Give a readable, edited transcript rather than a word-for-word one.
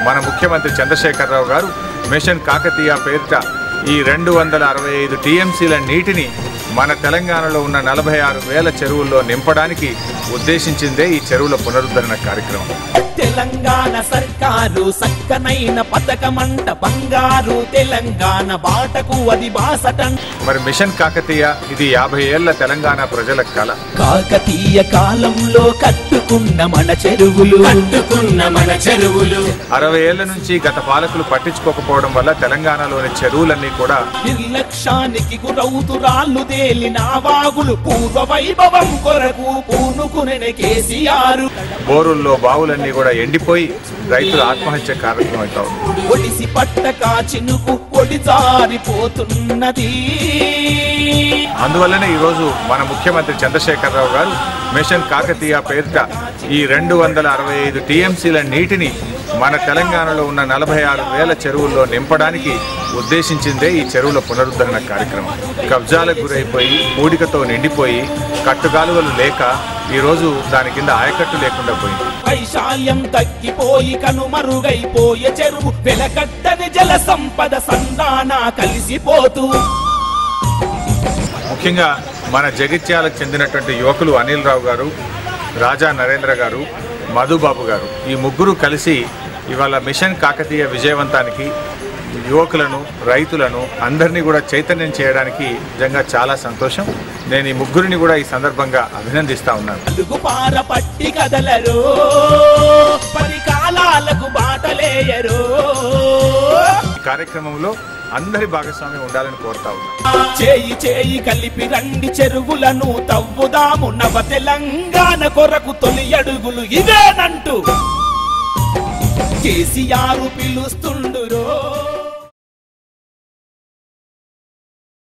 మన ముఖ్యమంత్రి చంద్రశేఖరరావు గారు మిషన్ కాకతీయ పేరిట ఈ 265 టీఎంసీల నీటిని మన తెలంగాణలో ఉన్న 46,000 చెరువుల్లో నింపడానికి ఉద్దేశించిందే ఈ చెరువుల పునరుద్ధరణ కార్యక్రమం. తెలంగాణ సర్కారు సక్కనైన పథకమంట బంగారు తెలంగాణ బాటకు అది బాసటం. మరి మిషన్ కాకతీయ ఇది 50 ఏళ్ల తెలంగాణ ప్రజల కళ. కాకతీయ కాలంలో కట్టుకున్న మన చెరువులు 60 ఏళ్ల నుంచి గత పాలకులు పట్టించుకోకపోవడం వల్ల తెలంగాణలోని చెరువులన్నీ కూడా నిర్లక్ష్యానికి గురవుతూ రాళ్లు తేలిన వాగులు పూర్వ వైభవం కొరకు పూనుకునే కేసీఆర్. బోరుల్లో బావులన్నీ కూడా ఎండిపోయి రైతుల ఆత్మహత్య కార్యక్రమం అవుతారు. ఒడిసి పట్టక చినుకు ఒడి జారిపోతున్నది. అందువల్లనే ఈరోజు మన ముఖ్యమంత్రి చంద్రశేఖరరావు గారు మిషన్ కాకతీయ పేరిట ఈ 265 టీఎంసీల నీటిని మన తెలంగాణలో ఉన్న 46,000 చెరువుల్లో నింపడానికి ఉద్దేశించిందే ఈ చెరువుల పునరుద్ధరణ కార్యక్రమం. కబ్జాలకు గురైపోయి పూడికతో నిండిపోయి కట్టుగాలువలు లేక ఈరోజు దాని కింద ఆయకట్టు లేకుండా పోయింది. వైశాల్యం తగ్గిపోయి కనుమరుగైపోయే చెరువు వెలకట్టని జల సంపద సంధాన కలిసిపోతూ. ముఖ్యంగా మన జగిత్యాలకు చెందినటువంటి యువకులు అనిల్ రావు గారు, రాజా నరేంద్ర గారు, మధుబాబు గారు ఈ ముగ్గురు కలిసి ఇవాళ మిషన్ కాకతీయ విజయవంతానికి యువకులను రైతులను అందరినీ కూడా చైతన్యం చేయడానికి నిజంగా చాలా సంతోషం. నేను ఈ ముగ్గురిని కూడా ఈ సందర్భంగా అభినందిస్తా ఉన్నాను. అలుగుపార పట్టి కదలరు పరికాలాలకు బాటలేయరు. ఈ కార్యక్రమంలో అందరి భాగస్వామ్యం ఉండాలని కోరుతా ఉన్నాను. చేయి చేయి కలిపి రండి చెరువులను తవ్వుదాము నవ తెలంగాణ కొరకు తొలి అడుగులు ఇవేనంటూ కేసీఆర్ పిలుస్తూ